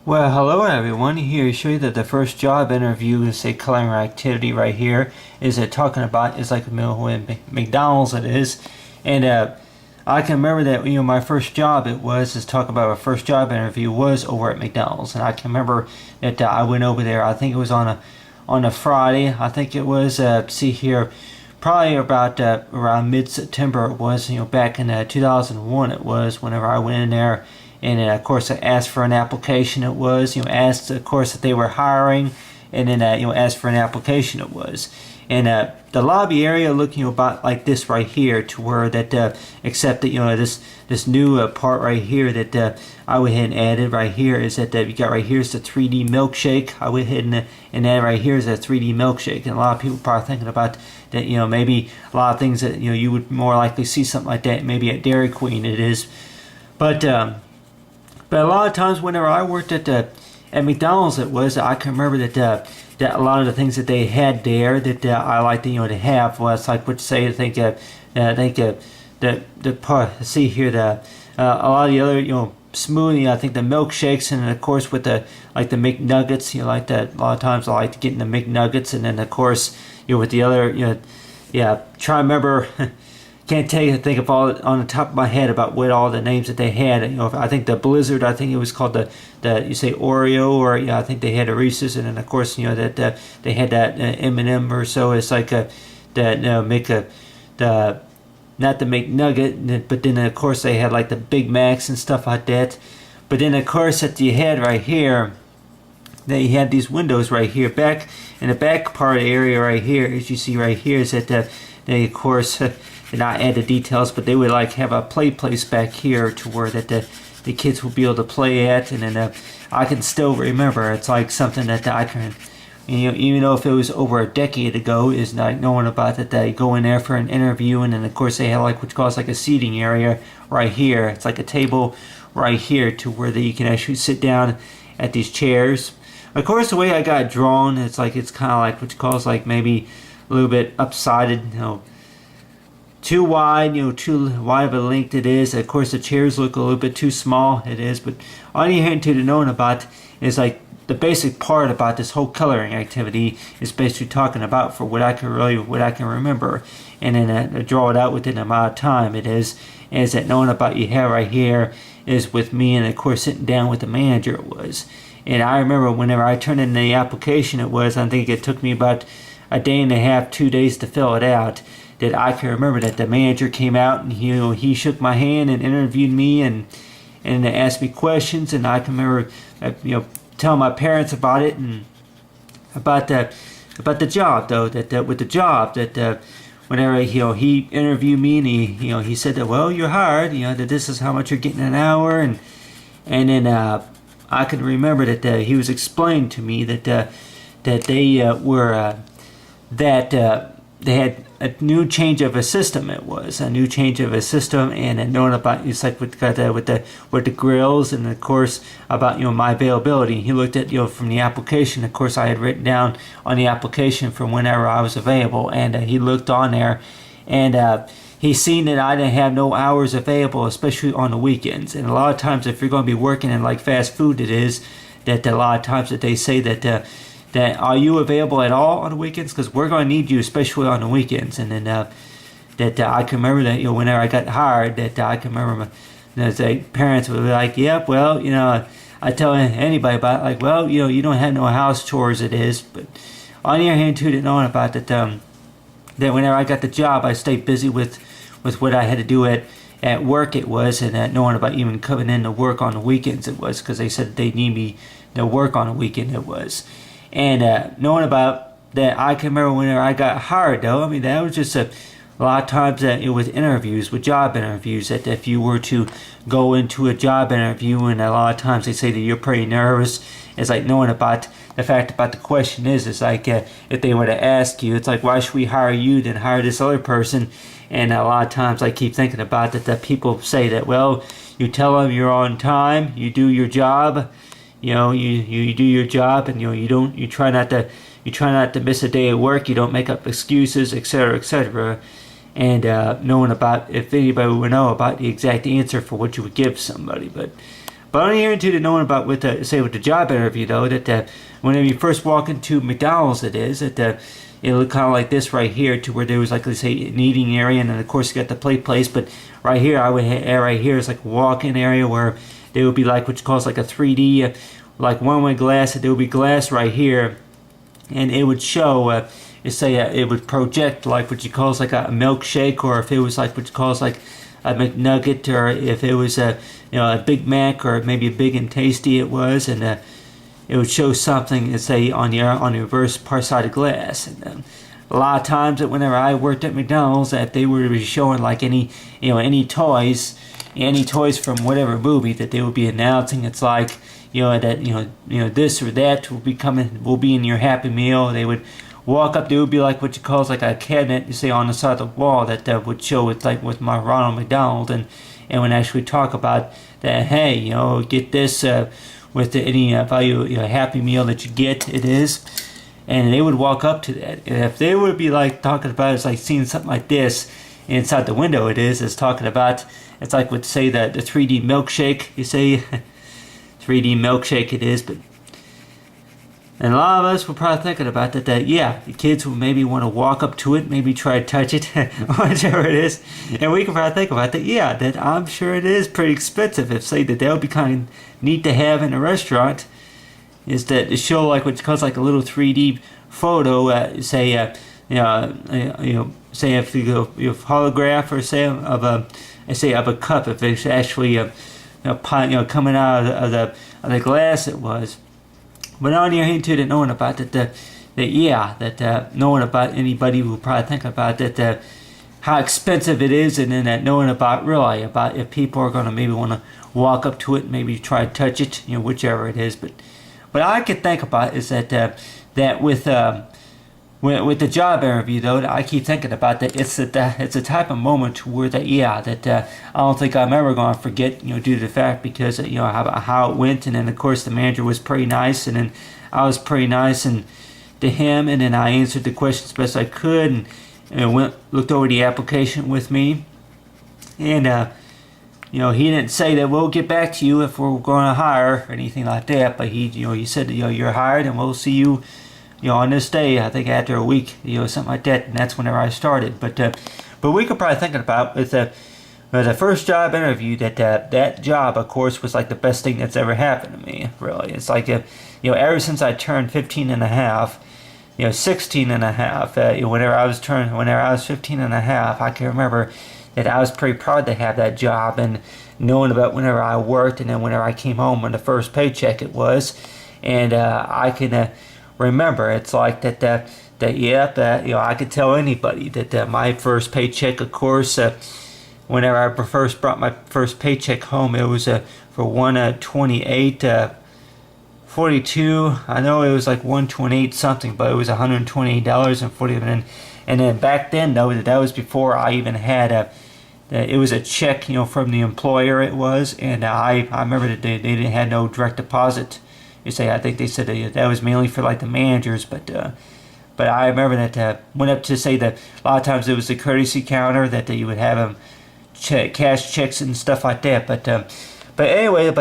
Well, hello everyone. Here to show you that the first job interview, say coloring activity right here, is talking about is like McDonald's it is, and I can remember that my first job is talking about my first job interview was over at McDonald's, and I can remember that I went over there. I think it was on a Friday. I think it was see here, probably about around mid-September. It was back in 2001. It was whenever I went in there. And then, of course, I asked for an application. It was, asked, of course, that they were hiring, and then, asked for an application. It was, and the lobby area looked, about like this right here, to where that, except that, this new part right here that I went ahead and added right here is that you got right here is the 3D milkshake. I went ahead and add right here is a 3D milkshake, and a lot of people probably thinking about that, maybe a lot of things that you would more likely see something like that maybe at Dairy Queen. It is, but a lot of times whenever I worked at McDonald's, it was I can remember that a lot of the things that they had there that I liked to have was like what say I think the part see here a lot of the other smoothie, I think the milkshakes, and of course with the like the McNuggets, like that a lot of times I like to get in the McNuggets, and then of course with the other yeah, try to remember. Can't tell you, think of all on the top of my head about what all the names that they had. I think the Blizzard, I think it was called the you say Oreo, or I think they had a Reese's, and then of course that they had that M&M or so. It's like that make the not the McNugget, but then of course they had like the Big Macs and stuff like that. But then of course that you had right here, they had these windows right here back in the back part of the area right here, as you see right here, is that they of course. Did not add the details, but they would like have a play place back here to where that the kids would be able to play at, and then I can still remember. It's like something that I can, even though if it was over a decade ago, is not knowing about that they go in there for an interview, and then of course they have like what calls like a seating area right here. It's like a table right here to where that you can actually sit down at these chairs. Of course, the way I got drawn, it's kind of like what calls like maybe a little bit upsided, too wide, too wide of a length it is. Of course, the chairs look a little bit too small. It is, but all you have to know about is like the basic part about this whole coloring activity is basically talking about for what I can remember, and then draw it out within a amount of time. It is that knowing about you have right here is with me, and of course sitting down with the manager it was. And I remember whenever I turned in the application, it was I think it took me about a day and a half, 2 days to fill it out. That I can remember that the manager came out and he shook my hand and interviewed me and asked me questions, and I can remember telling my parents about it and about the job though that with the job that whenever he interviewed me, and he said that, well, you're hired, that this is how much you're getting an hour, and then I can remember that he was explaining to me that they were that they had a new change of a system. It was a new change of a system, and knowing about it's like with the grills, and of course about my availability. He looked at from the application. Of course, I had written down on the application from whenever I was available, and he looked on there, and he seen that I didn't have no hours available, especially on the weekends. And a lot of times, if you're going to be working in like fast food, it is that a lot of times that they say that are you available at all on the weekends? Because we're going to need you, especially on the weekends. And then that I can remember that whenever I got hired, that I can remember the parents would be like, "Yep, well, I tell anybody about it, like, well, you don't have no house chores, it is." But on the other hand, too, knowing about that that whenever I got the job, I stayed busy with what I had to do at work. It was, and knowing about even coming in to work on the weekends. It was because they said they need me to work on the weekend. It was. And knowing about that, I can remember whenever I got hired, though, I mean, that was just a lot of times that with interviews, with job interviews, that if you were to go into a job interview, and a lot of times they say that you're pretty nervous, it's like knowing about the fact about the question is like if they were to ask you, it's like, why should we hire you than hire this other person? And a lot of times I keep thinking about that people say that, well, you tell them you're on time, you do your job, you do your job, and you try not to miss a day of work. You don't make up excuses, etc., etc. And knowing about if anybody would know about the exact answer for what you would give somebody, but But I'm hearing too that knowing about with the say with the job interview though that whenever you first walk into McDonald's, it is that it looked kind of like this right here, to where there was like, let's say, an eating area, and then of course you got the plate place. But right here, I would right here is like a walk-in area where there would be like what you call like a 3D, like one-way glass. There would be glass right here, and it would show. Say it would project like what you call like a milkshake, or if it was like what you call like a McNugget, or if it was a a Big Mac, or maybe a Big and Tasty it was, and it would show something, say, on the reverse part side of glass. And a lot of times that whenever I worked at McDonald's, that they were showing like any toys from whatever movie that they would be announcing. It's like that this or that will be in your Happy Meal. They would walk up. There would be like what you call like a cabinet, you say, on the side of the wall that would show it like with my Ronald McDonald, and would actually talk about that. Hey, get this with any value Happy Meal that you get. It is, and they would walk up to that. And if they would be like talking about it, it's like seeing something like this inside the window. It's talking about. It's like would say that the 3D milkshake. You say 3D milkshake. It is, but. And a lot of us were probably thinking about that yeah, the kids will maybe want to walk up to it, maybe try to touch it, whatever it is. And we can probably think about that, yeah, that I'm sure it is pretty expensive. If, say, that would be kind of neat to have in a restaurant, is that to show like what's called like a little 3D photo, say, say if you go holograph, or say of a cup, if it's actually coming out of the glass it was. But on your hand too, that knowing about that knowing about anybody will probably think about that how expensive it is, and then that knowing about really about if people are going to maybe want to walk up to it, maybe try to touch it, whichever it is. But I could think about is that with the job interview though, I keep thinking about that it's a type of moment where I don't think I'm ever going to forget, due to the fact, because how it went. And then of course the manager was pretty nice, and then I was pretty nice and to him, and then I answered the questions best I could, and looked over the application with me, and he didn't say that we'll get back to you if we're going to hire or anything like that, but he said that you're hired and we'll see you on this day, I think after a week, something like that, and that's whenever I started. But we could probably think about with the first job interview that job, of course, was like the best thing that's ever happened to me. Really, it's like ever since I turned 15 and a half, 16 and a half. Whenever I was 15 and a half, I can remember that I was pretty proud to have that job, and knowing about whenever I worked, and then whenever I came home on the first paycheck it was, and I can. Remember, it's like that I could tell anybody that my first paycheck, of course, whenever I first brought my first paycheck home, it was for 128.42. I know it was like 128 something, but it was $128.40. And then back then though, that was before I even had it was a check, from the employer. It was, and I remember that they didn't have no direct deposit. I think they said that was mainly for like the managers, but I remember that went up to say that a lot of times it was the courtesy counter that you would have them cash checks and stuff like that. But anyway,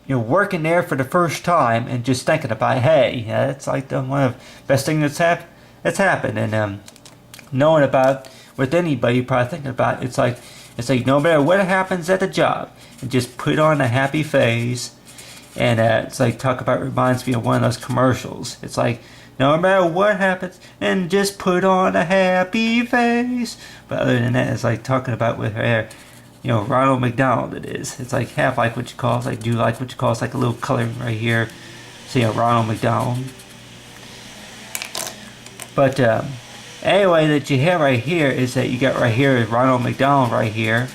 working there for the first time and just thinking about, hey, it's like one of the best things that's happened, and knowing about with anybody probably thinking about it's like no matter what happens at the job, and just put on a happy face. And it's like reminds me of one of those commercials. It's like, no matter what happens, and just put on a happy face. But other than that, it's like talking about with her, Ronald McDonald. It is. It's like half like what you call. It's like do like what you call. It's like a little coloring right here. See Ronald McDonald. But anyway, that you have right here is that you got right here is Ronald McDonald right here.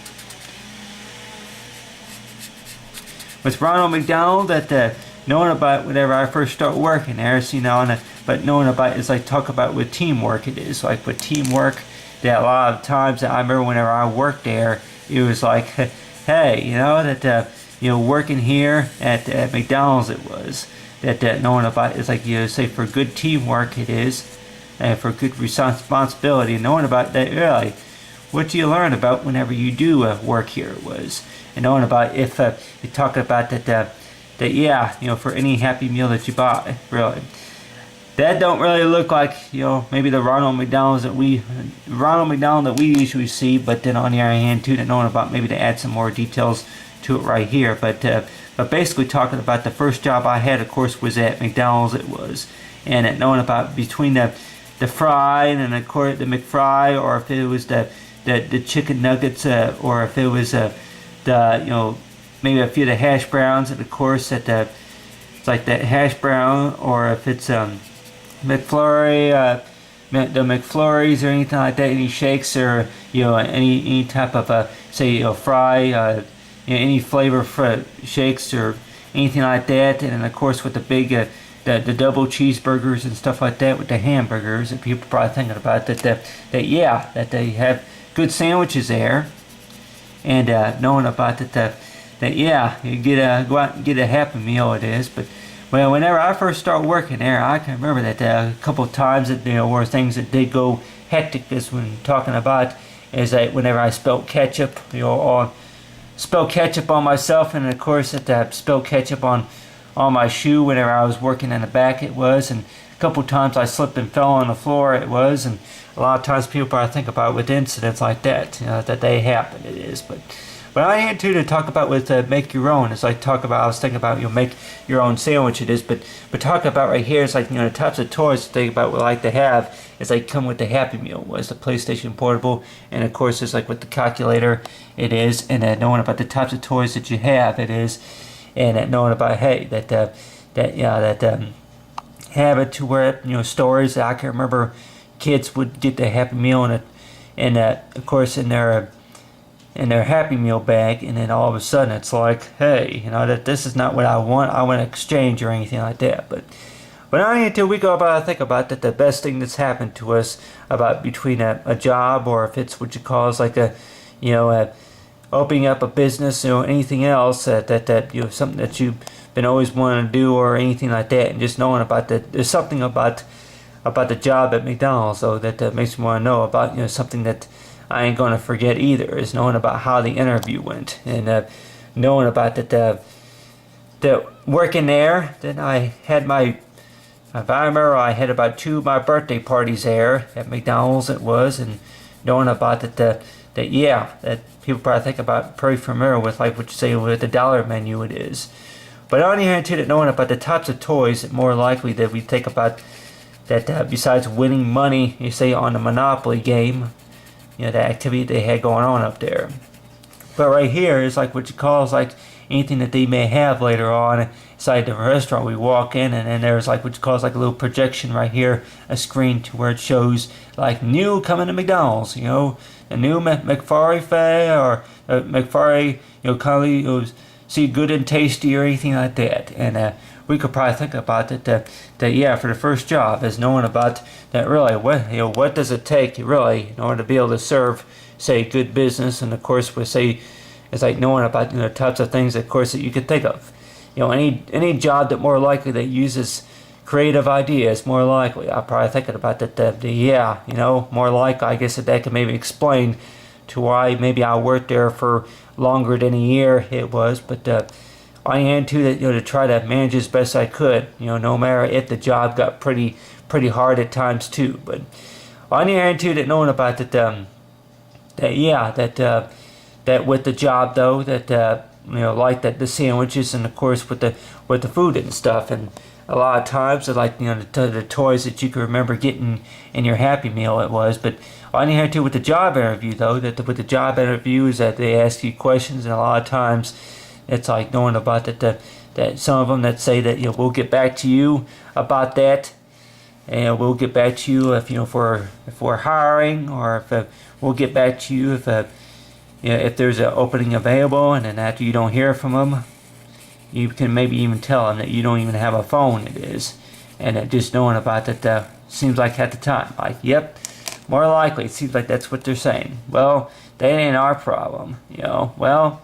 With Ronald McDonald, that knowing about whenever I first start working there, but knowing about it's like talk about with teamwork. It is like with teamwork that a lot of times that I remember whenever I worked there, it was like, hey, working here at McDonald's, it was that knowing about it's like say for good teamwork it is, and for good responsibility, knowing about that really. what you learn about whenever you do work here was, and knowing about if you talk about that yeah, for any Happy Meal that you buy, really. That don't really look like, maybe the Ronald McDonald that we usually see, but then on the other hand too, knowing about maybe to add some more details to it right here. But basically talking about the first job I had, of course, was at McDonald's. It was, and knowing about between the fry and of course the McFry, or if it was the chicken nuggets, or if it was the maybe a few of the hash browns, and of course it's like that hash brown, or if it's McFlurry, the McFlurries or anything like that, any shakes or any type of say fry, any flavor for shakes or anything like that, and then of course with the big the double cheeseburgers and stuff like that with the hamburgers, and people probably thinking about that they have good sandwiches there, and knowing about that yeah, you go out and get a Happy Meal, it is. But well, whenever I first started working there, I can remember that a couple of times that were things that did go hectic. This when talking about is that whenever I spilled ketchup, or spilled ketchup on myself, and of course that I spilled ketchup on my shoe whenever I was working in the back, it was, and a couple of times I slipped and fell on the floor, it was, and a lot of times people probably think about with incidents like that, that they happen, it is. But I had to talk about with make your own. It's like I was thinking about make your own sandwich. It is, but talk about right here. It's like the types of toys to think about we like to have. It's like come with the Happy Meal was the PlayStation Portable, and of course it's like with the calculator. It is, and knowing about the types of toys that you have. It is, and knowing about hey have it to where stories that I can remember kids would get the Happy Meal and of course in their Happy Meal bag, and then all of a sudden it's like, hey, that this is not what I want to exchange or anything like that. But not until we go about think about that the best thing that's happened to us about between a job, or if it's what you call is like opening up a business or anything else that something that you've been always wanting to do or anything like that, and just knowing about that there's something about the job at McDonald's though that makes me want to know about something that I ain't gonna forget either, is knowing about how the interview went, and knowing about that working there. Then I had if I remember, I had about 2 of my birthday parties there at McDonald's. It was, and knowing about that people probably think about pretty familiar with, like what you say with the dollar menu. It is, but on the other hand too, that knowing about the types of toys that more likely that we think about that besides winning money, you say on the Monopoly game. The activity they had going on up there. But right here is like what you call is like anything that they may have later on inside the restaurant. We walk in, and then there's like what you call is like a little projection right here, a screen to where it shows like new coming to McDonald's. A new McFlurry or McFlurry, kind of see good and tasty or anything like that. And we could probably think about that for the first job is knowing about that really what does it take really in order to be able to serve say good business, and of course we say it's like knowing about types of things of course that you could think of. Any job that more likely that uses creative ideas, more likely I'm probably thinking about that more likely I guess that could maybe explain to why maybe I worked there for longer than a year it was. But I had to try to manage as best I could, no matter if the job got pretty hard at times too. But I had to that knowing about that with the job though like that the sandwiches, and of course with the food and stuff, and a lot of times like the toys that you can remember getting in your Happy Meal it was. But I had to with the job interview though with the job interview is that they ask you questions, and a lot of times it's like knowing about that some of them that say that we'll get back to you about that, and we'll get back to you if if we're hiring, or if we'll get back to you if there's an opening available. And then after you don't hear from them, you can maybe even tell them that you don't even have a phone. It is, and just knowing about that seems like at the time like yep, more likely it seems like that's what they're saying. Well, that ain't our problem. Well.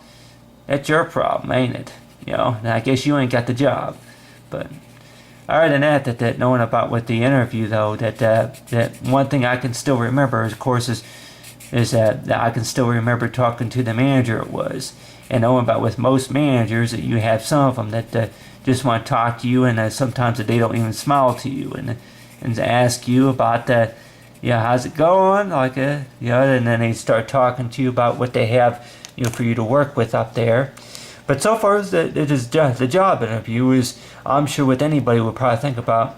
That's your problem, ain't it? And I guess you ain't got the job. But other than that knowing about with the interview though, that one thing I can still remember, of course, is is that I can still remember talking to the manager it was, and knowing about with most managers that you have some of them that just want to talk to you, and sometimes they don't even smile to you and ask you about the, yeah, how's it going, like and then they start talking to you about what they have, for you to work with up there. But so far, the job interview is, I'm sure what anybody would probably think about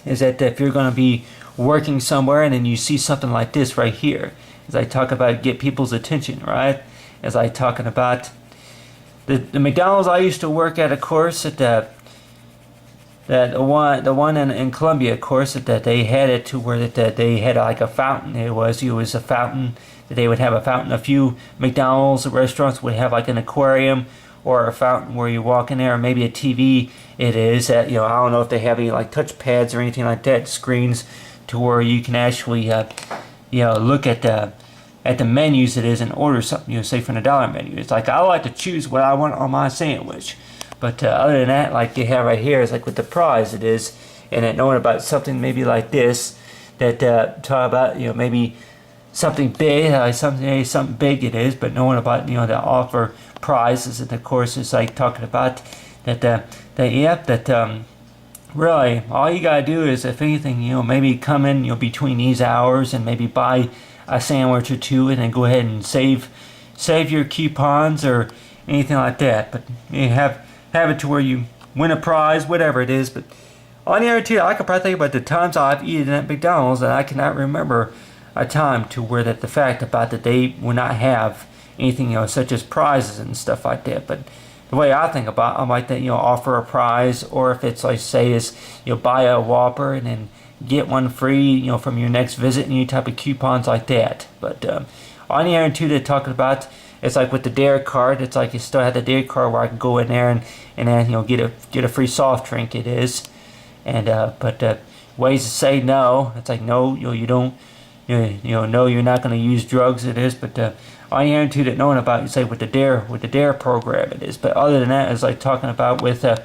is that if you're going to be working somewhere and then you see something like this right here, as I talk about get people's attention, right? As I talking about the McDonald's I used to work at, of course, at the one in Columbia, of course, that they had it to where that they had like a fountain. It was a fountain that they would have a fountain. A few McDonald's restaurants would have like an aquarium or a fountain where you walk in there, or maybe a TV. It is I don't know if they have any like touch pads or anything like that, screens to where you can actually look at the menus it is and order something, say from the dollar menu. It's like I like to choose what I want on my sandwich. But other than that, like you have right here, is like with the prize it is, and then knowing about something maybe like this, that talk about maybe something big, like something big it is, but knowing about the offer prizes, and of course it's like talking about that really all you gotta do is, if anything, maybe come in between these hours and maybe buy a sandwich or two, and then go ahead and save your coupons or anything like that. But you have it to where you win a prize, whatever it is. But on the other too, I could probably think about the times I've eaten at McDonald's, and I cannot remember a time to where that the fact about that they will not have anything such as prizes and stuff like that. But the way I think about it, I might think offer a prize, or if it's like say is buy a Whopper and then get one free from your next visit, and any type of coupons like that. But on the other two, they're talking about, it's like with the Dare card, it's like you still have the Dare card where I can go in there and then get a free soft drink it is. And but ways to say no, it's like no, you don't, no, you're not going to use drugs it is. But on the other two that knowing about, you say with the Dare program it is. But other than that, it's like talking about with the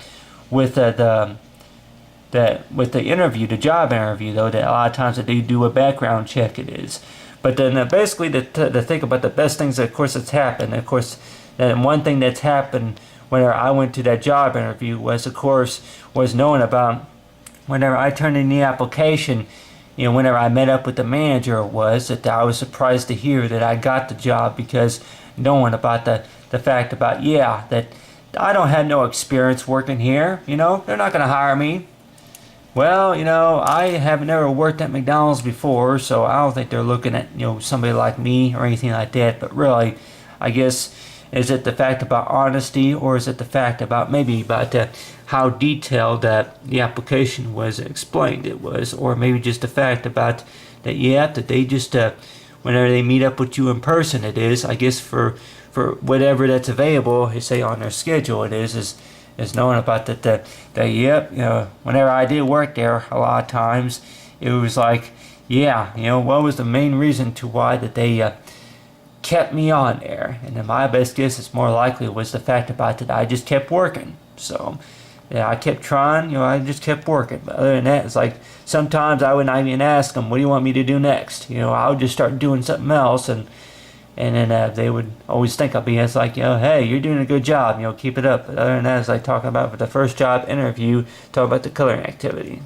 interview, the job interview, though, that a lot of times that they do a background check it is. But then basically to think about the best things that, of course, that's happened. Of course, and one thing that's happened whenever I went to that job interview was, of course, was knowing about whenever I turned in the application, whenever I met up with the manager, was that I was surprised to hear that I got the job, because knowing about the fact about, that I don't have no experience working here, they're not going to hire me. Well, I have never worked at McDonald's before, so I don't think they're looking at, somebody like me or anything like that. But really, I guess, is it the fact about honesty, or is it the fact about maybe about how detailed that the application was explained it was, or maybe just the fact about that they just, whenever they meet up with you in person, it is, I guess for whatever that's available, they say on their schedule it is knowing about that whenever I did work there, a lot of times it was like, what was the main reason to why that they kept me on there? And then my best guess is more likely was the fact about that I just kept working. So I kept trying, I just kept working. But other than that, it's like sometimes I would not even ask them, what do you want me to do next? I would just start doing something else, and then they would always think of me as like, hey, you're doing a good job, keep it up. But other than that, it's like talking about for the first job interview, talk about the coloring activity.